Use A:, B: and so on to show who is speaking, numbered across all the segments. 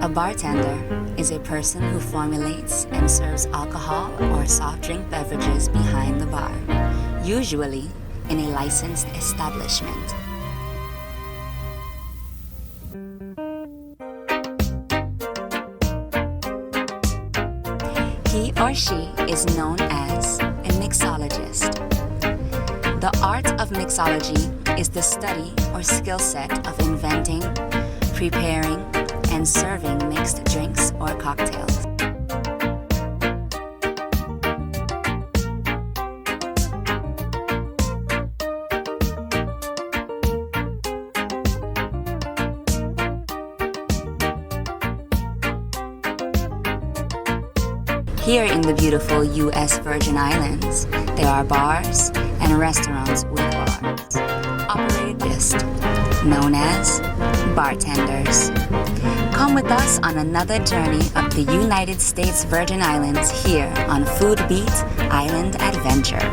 A: A bartender is a person who formulates and serves alcohol or soft drink beverages behind the bar, usually in a licensed establishment. He or she is known as a mixologist. The art of mixology is the study or skill set of inventing, preparing, and serving mixed drinks or cocktails. Here in the beautiful U.S. Virgin Islands, there are bars and restaurants with bars, operated best, known as bartenders. Come with us on another journey of the United States Virgin Islands here on Food Beat Island Adventure.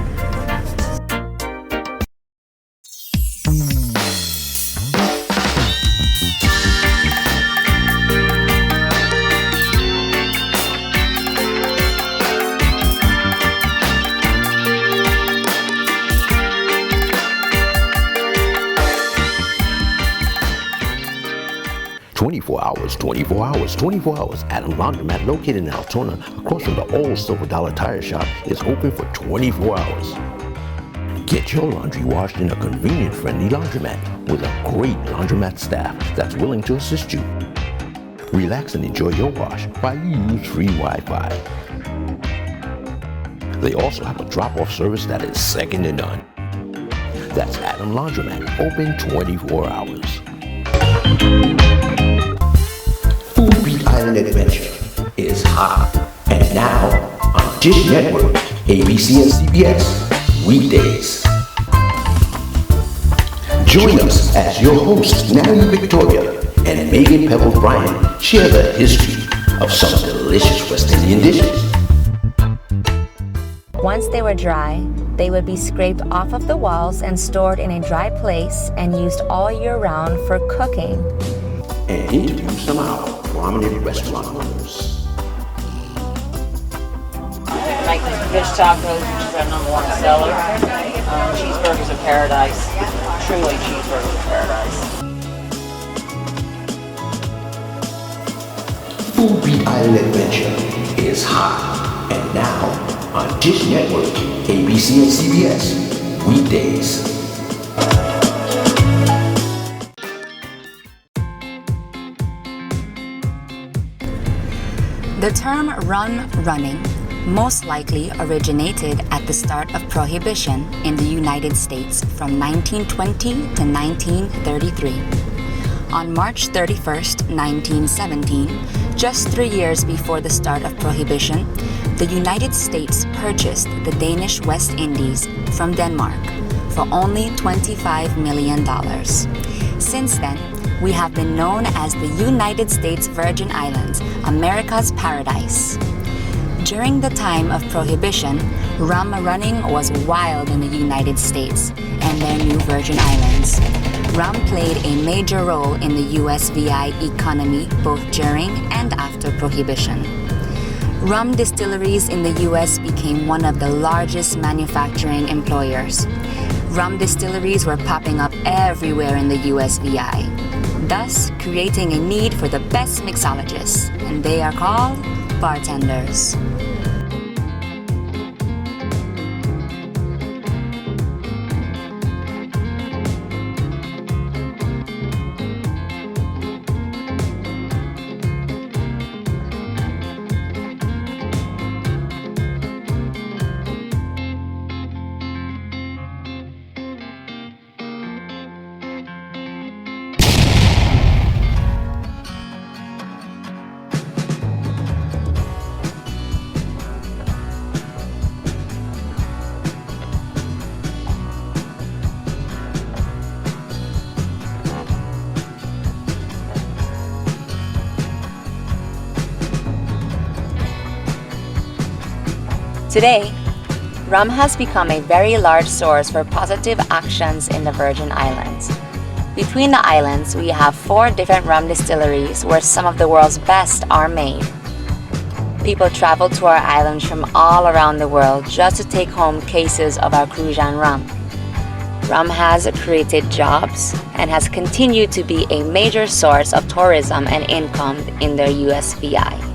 B: Twenty-four hours. Adam Laundromat, located in Altona, across from the old Silver Dollar Tire Shop, is open for 24 hours. Get your laundry washed in a convenient, friendly laundromat with a great laundromat staff that's willing to assist you. Relax and enjoy your wash while you use free Wi-Fi. They also have a drop-off service that is second to none. That's Adam Laundromat, open 24 hours. Food Beat Island Adventure is hot, and now on Dish Network, ABC and CBS, weekdays. Join us as your hosts, Natalie Victoria and Megan Pebble Bryan, share the history of some delicious West Indian dishes.
A: Once they were dry, they would be scraped off of the walls and stored in a dry place and used all year round for cooking.
B: And interview some of our prominent restaurant owners.
C: Make fish tacos, which is our #1 seller. Cheeseburgers of paradise. Truly cheeseburgers of paradise.
B: Food Beat Island Adventure is hot, and now on Dish Network, ABC and CBS, weekdays.
A: The term rum running most likely originated at the start of Prohibition in the United States from 1920 to 1933. On March 31st, 1917, just 3 years before the start of Prohibition, the United States purchased the Danish West Indies from Denmark for only $25 million. Since then, we have been known as the United States Virgin Islands, America's paradise. During the time of Prohibition, rum running was wild in the United States and their new Virgin Islands. Rum played a major role in the USVI economy both during and after Prohibition. Rum distilleries in the US became one of the largest manufacturing employers. Rum distilleries were popping up everywhere in the USVI, thus creating a need for the best mixologists, and they are called bartenders. Today, rum has become a very large source for positive actions in the Virgin Islands. Between the islands, we have 4 different rum distilleries where some of the world's best are made. People travel to our islands from all around the world just to take home cases of our Crujan rum. Rum has created jobs and has continued to be a major source of tourism and income in the USVI.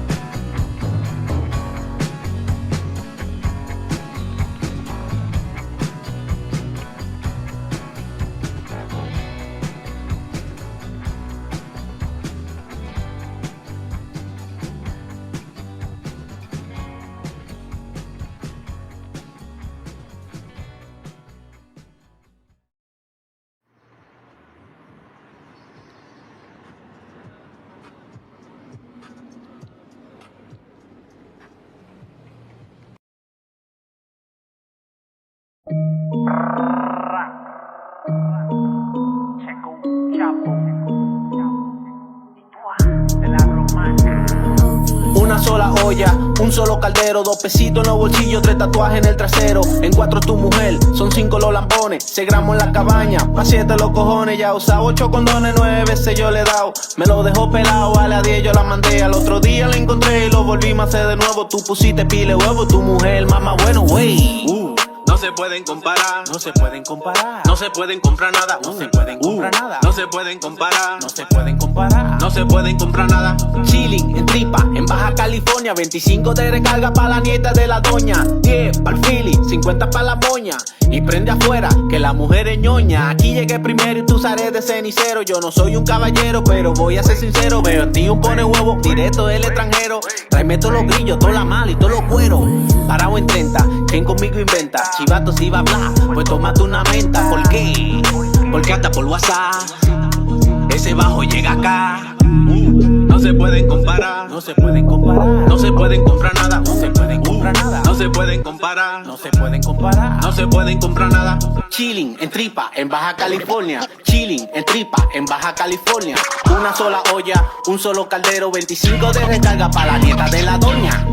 D: Una sola olla, un solo caldero, 2 pesitos en los bolsillos, 3 tatuajes en el trasero. En 4 tu mujer, son 5 los lampones, 6 gramos en la cabaña, pa' 7 los cojones. Ya usaba 8 condones, 9 veces yo le he dado. Me lo dejó pelado, a las 10 yo la mandé. Al otro día la encontré y lo volvimos a hacer de nuevo. Tú pusiste pile huevo, tu mujer, mamá bueno, wey. No se pueden comparar, no se pueden comparar, no se pueden comprar nada, no se pueden comprar nada, no se pueden comparar, no se pueden comparar, no se pueden comprar nada. Chilling en Tripa, en Baja California, 25 de recarga pa' la nieta de la doña, 10 pa'l Philly, 50 pa' la moña. Y prende afuera, que la mujer es ñoña. Aquí llegué primero y tú sales de cenicero. Yo no soy un caballero, pero voy a ser sincero. Veo en ti un pone huevo, directo del extranjero. Tráeme todos los grillos, toda la mala y todos los cueros. Parado en 30, quien conmigo inventa. Chivato si va a hablar, pues tómate una menta. ¿Por qué? Porque hasta por WhatsApp ese bajo llega acá. No se pueden comparar, no se pueden comparar, no se pueden comprar nada, no se pueden comprar nada, no se pueden comparar, no se pueden comparar, no se pueden comprar nada. Chilling en Tripa, en Baja California, chilling en Tripa, en Baja California. Una sola olla, un solo caldero, 25 de recarga para la nieta de la doña.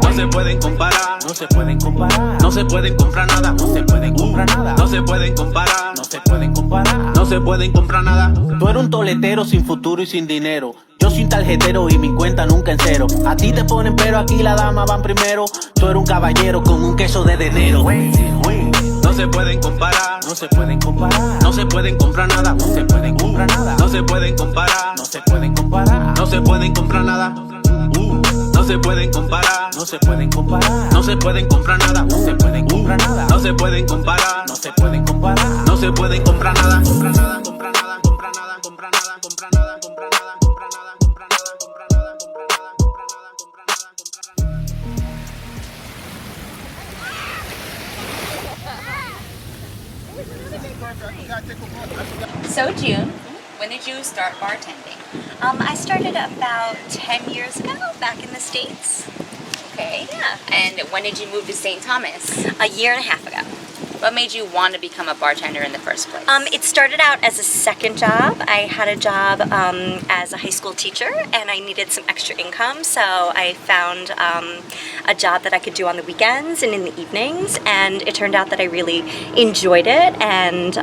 D: No se pueden comparar, no se pueden comparar, no se pueden comprar nada, no se pueden comprar nada, no se pueden comparar, no se pueden comparar, no se pueden comprar nada. Tú eres un toletero sin futuro y sin dinero. Yo soy un tarjetero y mi cuenta nunca en cero. A ti te ponen pero aquí las damas van primero. Tú eres un caballero con un queso de enero. No se pueden comparar, no se pueden comparar, no se pueden comprar nada, no se pueden comprar nada, no se pueden comparar, no se pueden comparar, no se pueden comprar nada. No se pueden comparar, no se pueden comparar, no se pueden comprar nada, no se pueden comprar nada, no se pueden comparar, no se pueden comparar, no se pueden comprar nada, comprar nada, comprar nada, comprar nada, comprar nada, comprar nada, comprar nada, comprar nada, comprar nada, comprar nada, comprar nada, comprar nada, comprar nada, comprar nada.
A: So June, when did you start bartending?
E: I started about 10 years ago, back in the States.
A: Okay.
E: Yeah.
A: And when did you move to St. Thomas?
E: A year and a half ago.
A: What made you want to become a bartender in the first place?
E: It started out as a second job. I had a job as a high school teacher, and I needed some extra income, so I found a job that I could do on the weekends and in the evenings, and it turned out that I really enjoyed it, and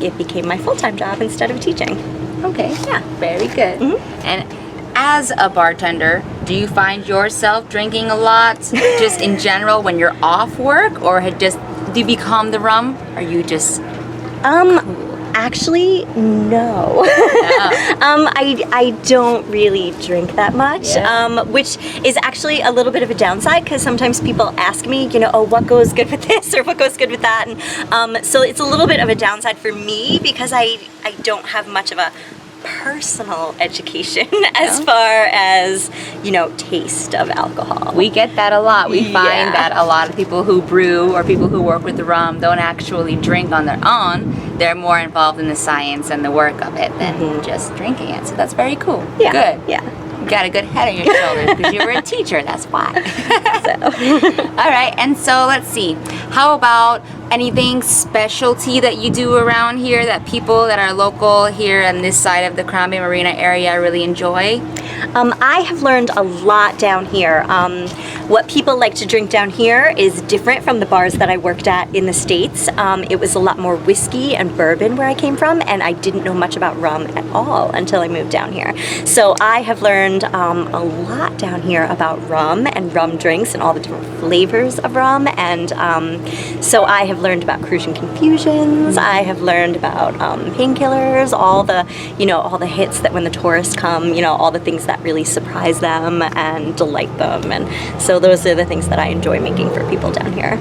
E: it became my full-time job instead of teaching.
A: Okay,
E: Yeah.
A: very good.
E: Mm-hmm.
A: And as a bartender, do you find yourself drinking a lot just in general when you're off work, or do you become the rum? Or you just
E: Actually, no. I don't really drink that much, which is actually a little bit of a downside because sometimes people ask me, oh, what goes good with this or what goes good with that, and so it's a little bit of a downside for me because I don't have much of a personal education as far as taste of alcohol.
A: We get that a lot. We
E: Yeah.
A: find that a lot of people who brew or people who work with the rum don't actually drink on their own. They're more involved in the science and the work of it than just drinking it. So that's very cool.
E: Yeah.
A: Good.
E: Yeah.
A: You got a good head on your shoulders because you were a teacher. That's why. All right. And so let's see. How about anything specialty that you do around here that people that are local here on this side of the Crown Bay Marina area really enjoy?
E: I have learned a lot down here. What people like to drink down here is different from the bars that I worked at in the States. It was a lot more whiskey and bourbon where I came from, and I didn't know much about rum at all until I moved down here. So I have learned a lot down here about rum and rum drinks and all the different flavors of rum. And so I have learned about crucian confusions. I have learned about painkillers, all the hits that when the tourists come, all the things that really surprise them and delight them. And so those are the things that I enjoy making for people down here.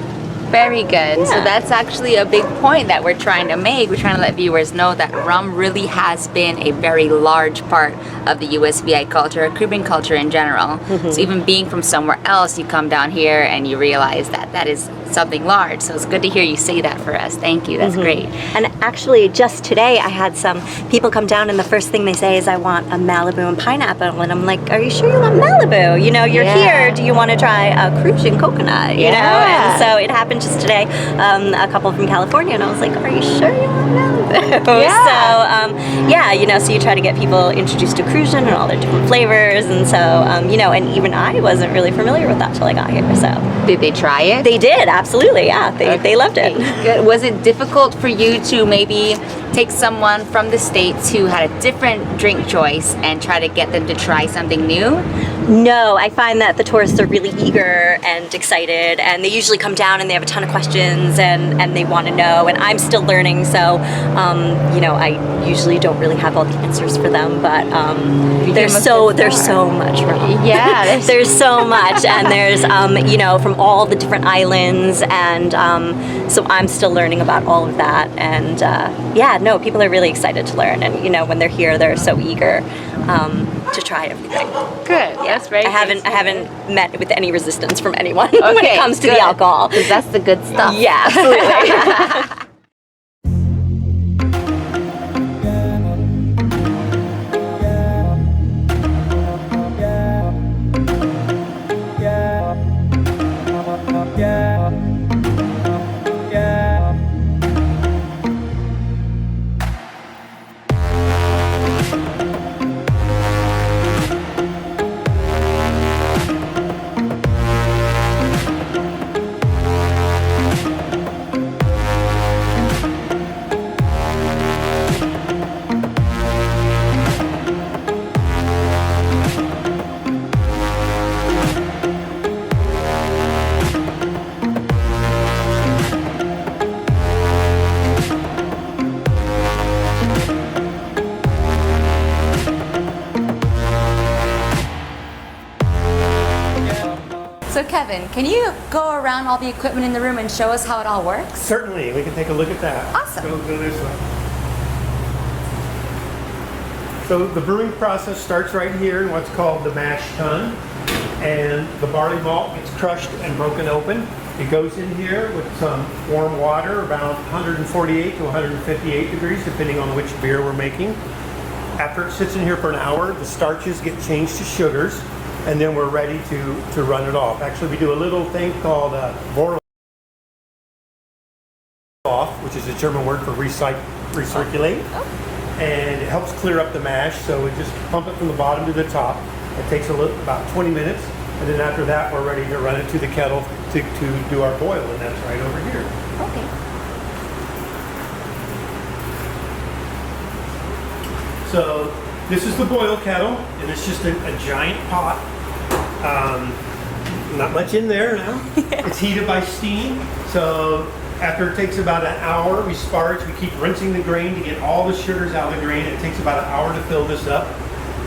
A: Very good.
E: Yeah.
A: So that's actually a big point that we're trying to make. We're trying to let viewers know that rum really has been a very large part of the USVI culture, Caribbean culture in general. So even being from somewhere else, you come down here and you realize that that is something large. So it's good to hear you say that for us. Thank you. That's great.
E: And actually, just today, I had some people come down, and the first thing they say is, "I want a Malibu and pineapple." And I'm like, "Are you sure you want Malibu? You're here. Do you want to try a crucian coconut? And so it happened just today. A couple from California, and I was like, "Are you sure you want Malibu?" So you try to get people introduced to crucian and all their different flavors, and so and even I wasn't really familiar with that till I got here. So
A: Did they try it?
E: they did, absolutely, yeah. They loved it.
A: Good. Was it difficult for you to maybe take someone from the States who had a different drink choice and try to get them to try something new?
E: No, I find that the tourists are really eager and excited, and they usually come down and they have a ton of questions and they want to know, and I'm still learning, so I usually don't really have all the answers for them, but there's so much rum.
A: Yeah,
E: there's so much, and there's from all the different islands, and so I'm still learning about all of that, and people are really excited to learn, and when they're here, they're so eager to try everything.
A: Good.
E: Yeah.
A: That's very
E: I haven't met with any resistance from anyone when
A: Okay,
E: it comes to
A: good.
E: the alcohol.
A: 'Cause that's the good stuff.
E: Yeah, absolutely.
A: So Kevin, can you go around all the equipment in the room and show us how it all works?
F: Certainly, we can take a look at that.
A: Awesome.
F: Go this way. So the brewing process starts right here in what's called the mash tun, and the barley malt gets crushed and broken open. It goes in here with some warm water, about 148 to 158 degrees, depending on which beer we're making. After it sits in here for an hour, the starches get changed to sugars, and then we're ready to run it off. Actually, we do a little thing called boil off, which is a German word for recirculate. And it helps clear up the mash, so we just pump it from the bottom to the top. It takes about 20 minutes, and then after that we're ready to run it to the kettle to do our boil, and that's right over here.
A: Okay.
F: So this is the boil kettle, and it's just a giant pot. Not much in there now. It's heated by steam, so after it takes about an hour, we sparge. We keep rinsing the grain to get all the sugars out of the grain. It takes about an hour to fill this up,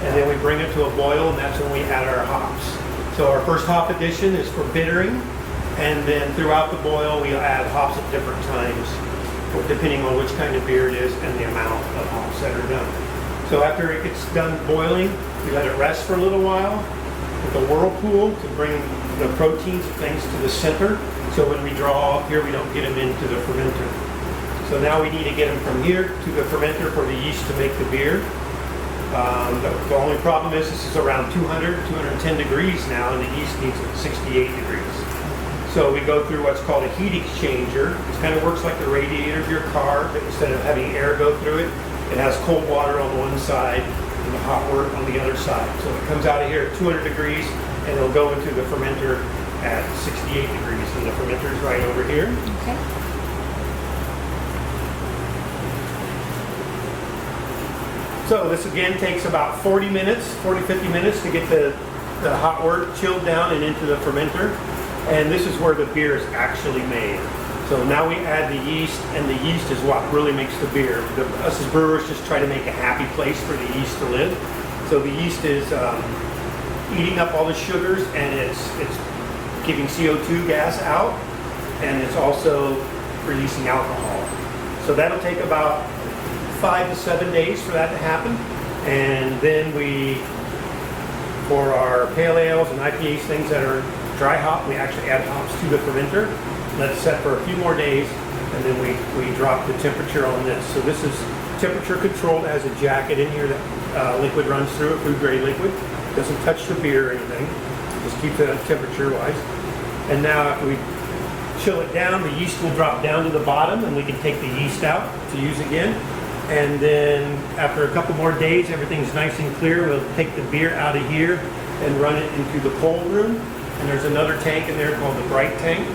F: and then we bring it to a boil, and that's when we add our hops. So our first hop addition is for bittering, and then throughout the boil, we add hops at different times, depending on which kind of beer it is and the amount of hops that are done. So after it gets done boiling, we let it rest for a little while with a whirlpool to bring the proteins and things to the center. So when we draw up here, we don't get them into the fermenter. So now we need to get them from here to the fermenter for the yeast to make the beer. The only problem is this is around 200, 210 degrees now, and the yeast needs 68 degrees. So we go through what's called a heat exchanger. It kind of works like the radiator of your car, but instead of having air go through it, it has cold water on one side and the hot wort on the other side. So it comes out of here at 200 degrees and it'll go into the fermenter at 68 degrees. And the fermenter is right over here.
A: Okay.
F: So this again takes about 40 minutes, 50 minutes to get the hot wort chilled down and into the fermenter. And this is where the beer is actually made. So now we add the yeast, and the yeast is what really makes the beer. Us as brewers just try to make a happy place for the yeast to live. So the yeast is eating up all the sugars, and it's giving CO2 gas out, and it's also releasing alcohol. So that'll take about 5 to 7 days for that to happen. And then for our pale ales and IPAs, things that are dry hop, we actually add hops to the fermenter. Let it set for a few more days, and then we drop the temperature on this. So this is temperature controlled. It has a jacket in here that liquid runs through it, food grade liquid. Doesn't touch the beer or anything. Just keeps it temperature wise. And now after we chill it down, the yeast will drop down to the bottom, and we can take the yeast out to use again. And then after a couple more days, everything's nice and clear. We'll take the beer out of here and run it into the cold room. And there's another tank in there called the bright tank.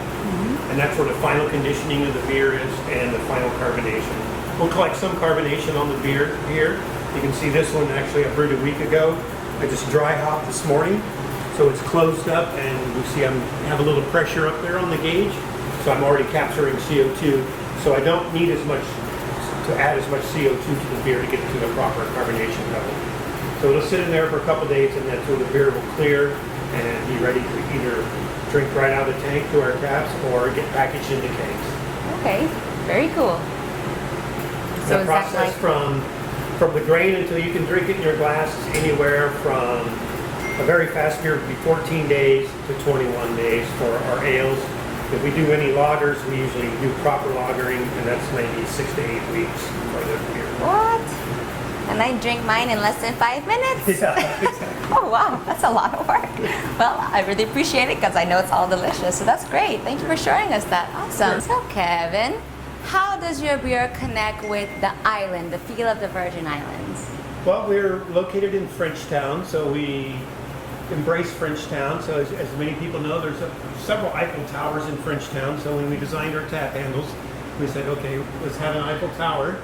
F: And that's where the final conditioning of the beer is and the final carbonation. We'll collect some carbonation on the beer here. You can see this one actually I brewed a week ago. I just dry hopped this morning. So it's closed up, and you see I have a little pressure up there on the gauge. So I'm already capturing CO2. So I don't need as much to add as much CO2 to the beer to get to the proper carbonation level. So it'll sit in there for a couple days, and that's where the beer will clear and be ready to either drink right out of the tank to our taps or get packaged into kegs.
A: Okay, very cool. So
F: The
A: is that
F: process
A: like
F: from the grain until you can drink it in your glass is anywhere from a very fast beer would be 14 days to 21 days for our ales. If we do any lagers, we usually do proper lagering, and that's maybe 6 to 8 weeks for the beer.
A: what? And I drink mine in less than 5 minutes?
F: Yeah, exactly.
A: Oh wow, that's a lot of work. Well, I really appreciate it because I know it's all delicious. So that's great. Thank you for showing us that. Awesome. So Kevin, how does your beer connect with the island, the feel of the Virgin Islands?
F: Well, we're located in Frenchtown, so we embrace Frenchtown. So as many people know, there's several Eiffel Towers in Frenchtown. So when we designed our tap handles, we said, okay, let's have an Eiffel Tower.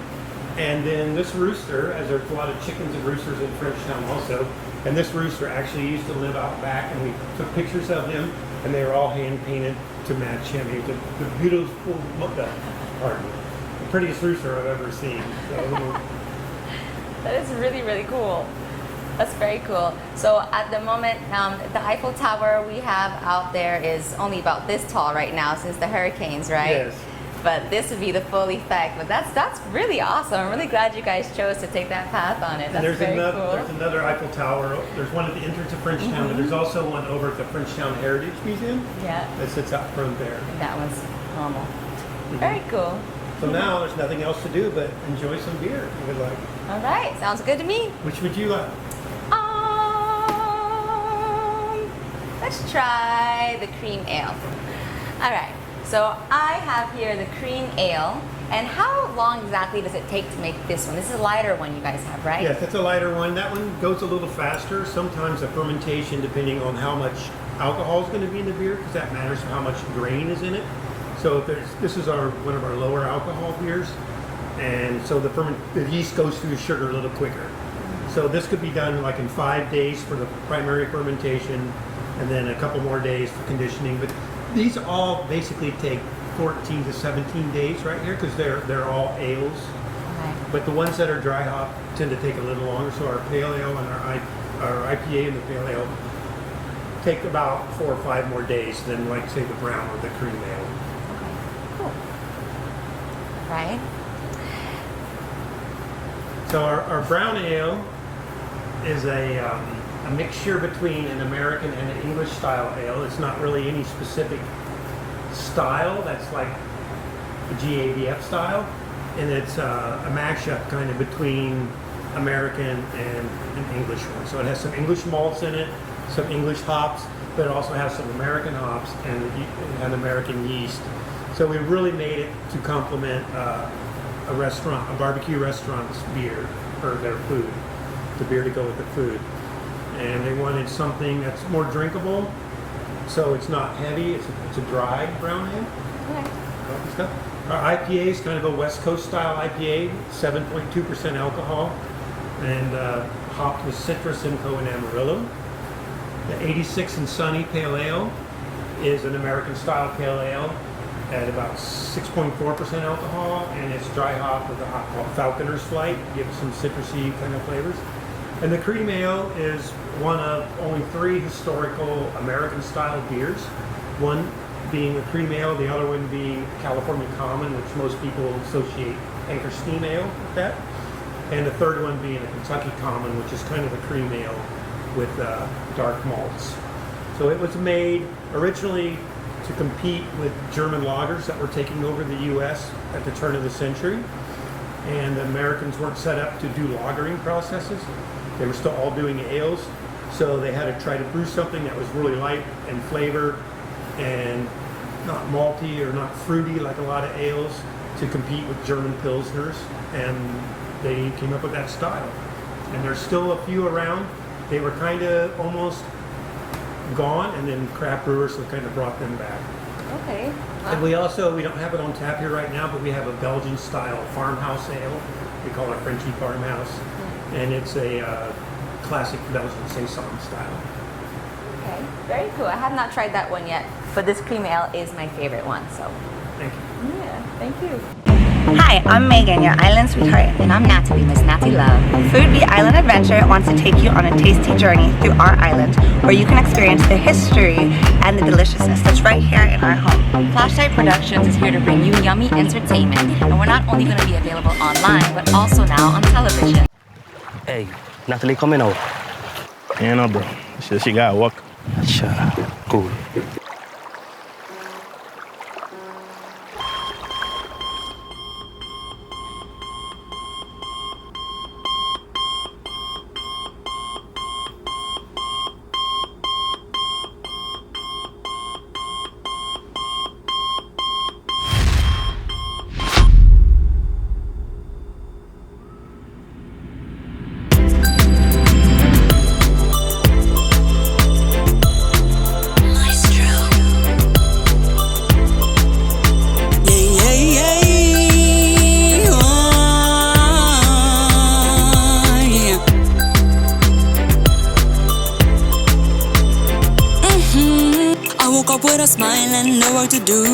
F: And then this rooster, as there's a lot of chickens and roosters in Frenchtown also, and this rooster actually used to live out back, and we took pictures of him, and they were all hand painted to match him. He was the beautiful, the prettiest rooster I've ever seen. So,
A: That is really, really cool. That's very cool. So at the moment, the Eiffel Tower we have out there is only about this tall right now since the hurricanes, right?
F: yes.
A: But this would be the full effect. But that's really awesome. I'm really glad you guys chose to take that path on it. That's
F: And there's
A: very
F: there's
A: cool.
F: another Eiffel Tower. There's one at the entrance of Frenchtown, but there's also one over at the Frenchtown Heritage Museum
A: Yeah,
F: that sits out front there.
A: that one's normal. Very cool.
F: So now there's nothing else to do but enjoy some beer if you would like.
A: All right, sounds good to me.
F: Which would you like?
A: Let's try the cream ale. All right, so I have here the cream ale. And how long exactly does it take to make this one? This is a lighter one you guys have, right?
F: Yes, that's a lighter one. That one goes a little faster. Sometimes the fermentation, depending on how much alcohol is going to be in the beer, because that matters for how much grain is in it. So this is one of our lower alcohol beers, and so the yeast goes through the sugar a little quicker. So this could be done like in 5 days for the primary fermentation, and then a couple more days for conditioning. But these all basically take 14 to 17 days right here because they're all ales.
A: Okay.
F: But the ones that are dry hop tend to take a little longer. So our pale ale and our IPA and the pale ale take about 4 or 5 more days than like say the brown or the cream ale.
A: Cool. Right.
F: So our brown ale is a mixture between an American and an English style ale. It's not really any specific style that's like the GABF style, and it's a mashup kind of between American and an English one. So it has some English malts in it, some English hops, but it also has some American hops and American yeast. So we really made it to complement a barbecue restaurant's beer, or their food, the beer to go with the food. And they wanted something that's more drinkable, so it's not heavy, it's a dry brown ale.
G: Okay.
F: Coffee stuff. Our IPA is kind of a West Coast style IPA, 7.2% alcohol, and hopped with citrus, Simcoe, and Amarillo. The 86 and Sunny Pale Ale is an American style pale ale at about 6.4% alcohol, and it's dry hop with a hop called Falconer's Flight, gives some citrusy kind of flavors. And the cream ale is one of only 3 historical American style beers. One being the cream ale, the other one being California Common, which most people associate Anchor Steam Ale with that. And the third one being a Kentucky Common, which is kind of a cream ale with dark malts. So it was made originally to compete with German lagers that were taking over the U.S. at the turn of the century. And the Americans weren't set up to do lagering processes. They were still all doing ales. So they had to try to brew something that was really light in flavor and not malty or not fruity like a lot of ales to compete with German Pilsners. And they came up with that style. And there's still a few around. They were kind of almost gone, and then craft brewers have kind of brought them back.
G: Okay.
F: And we don't have it on tap here right now, but we have a Belgian style farmhouse ale. We call it Frenchy Farmhouse. And it's a classic Belgian saison style.
G: Okay. Very cool. I have not tried that one yet, but this cream ale is my favorite one. So.
F: Thank you.
G: Yeah. Thank you.
H: Hi, I'm Megan, your island sweetheart.
A: And I'm Natalie, Miss Natty Love.
H: Foodie Island Adventure wants to take you on a tasty journey through our island, where you can experience the history and the deliciousness that's right here in our home.
A: Flashlight Productions is here to bring you yummy entertainment, and we're not only going to be available online, but also now on television.
I: Hey, Natalie coming out.
J: Yeah, no, bro. She got work.
I: Sure. Cool.
K: With a smile and no work to do,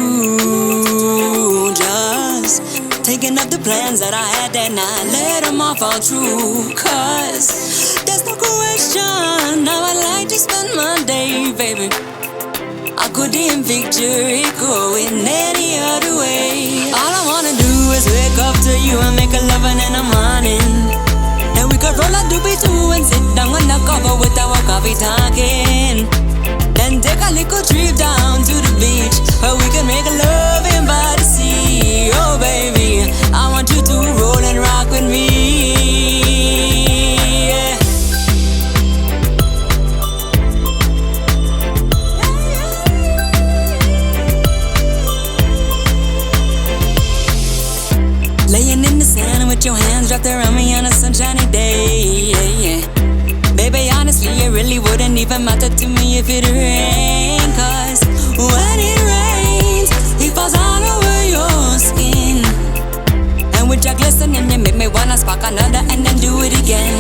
K: just taking up the plans that I had that night, let them all fall true. Cause there's no question, now I like to spend my day, baby. I couldn't picture it going any other way. All I wanna do is wake up to you and make a lovin' in the morning. Then we could roll a doobie too and sit down on the cover with our coffee talking. Then take a little trip down to the beach, where we can make love in by the sea. Oh baby, I want you to roll and rock with me, yeah. Laying in the sand with your hands wrapped around me on a sunshiny day, yeah, yeah. Baby, honestly, it really wouldn't even matter to me if it rained. Cause when it rains, it falls all over your skin. And with your glistening, you make me wanna spark another and then do it again.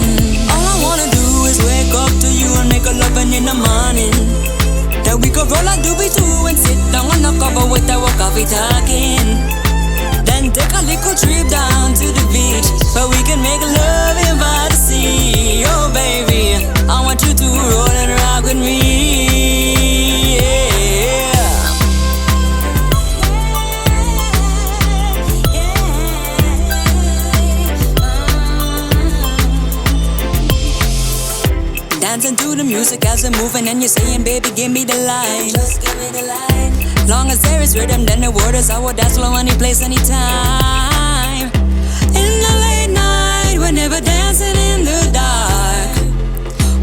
K: All I wanna do is wake up to you and make a lovin' in the morning. Then we could roll a doobie too and sit down on the cover with our coffee talking. Then take a little trip down to the beach, where we can make love in by the sea. Oh baby, I want you to roll and rock with me, yeah. Dancing to the music as we're moving, and you're saying, baby, give me the light. Just give me the light. Long as there is rhythm, then the word is I will dance flow any place, anytime. In the late night, we're never dancing in the dark.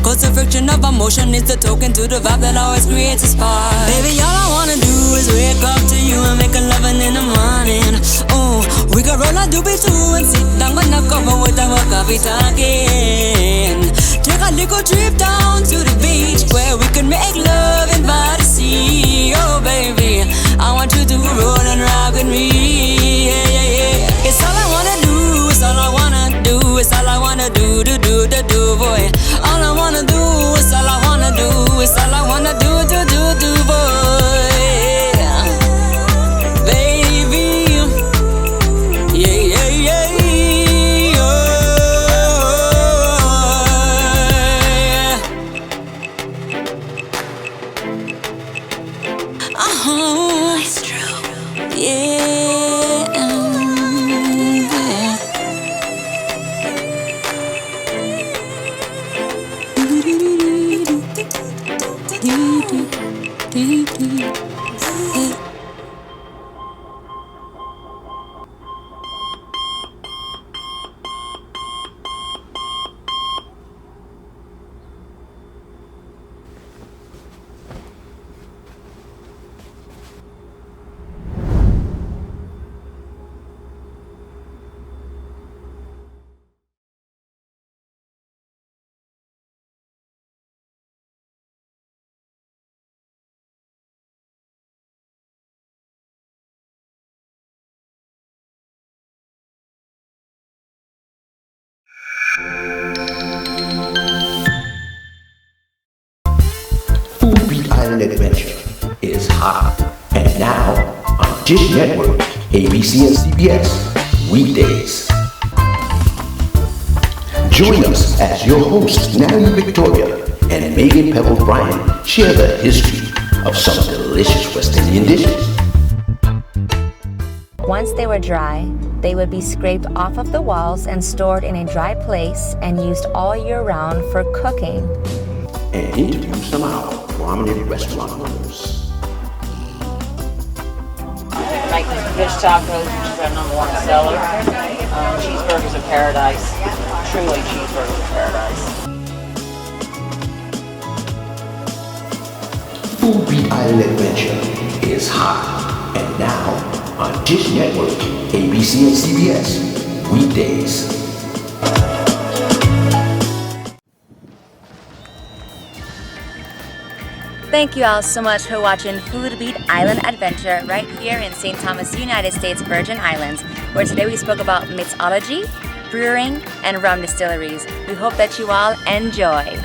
K: Cause the friction of our emotion is the token to the vibe that always creates a spark. Baby, all I wanna do is wake up to you and make a loving in the morning. Oh, we can roll a doobie too and sit down on the cover with our coffee talking. Take a little trip down to the beach where we can make love and by the sea. Oh baby, I want you to roll and rock with me. Yeah, yeah, yeah. It's all I wanna do, it's all I wanna do, it's all I wanna do, boy. All I wanna do, it's all I wanna do, it's all I wanna do, boy. Baby, yeah, yeah, yeah. It's true. Yeah.
B: Food Beat Island Adventure is hot. And now on Dish Network, ABC and CBS, weekdays. Join us as your hosts, Natalie Victoria and Megan Pebbles Bryan, share the history of some delicious West Indian dishes.
A: Once they were dry, they would be scraped off of the walls and stored in a dry place and used all year round for cooking.
B: And interview some of our prominent restaurant owners.
C: Make fish tacos, which is our #1 seller. Cheeseburgers of paradise. Truly cheeseburgers of paradise.
B: Food Beat Island Adventure is hot. And now on Dish Network, ABC and CBS, weekdays.
A: Thank you all so much for watching Food Beat Island Adventure right here in St. Thomas, United States Virgin Islands, where today we spoke about mixology, brewing, and rum distilleries. We hope that you all enjoyed.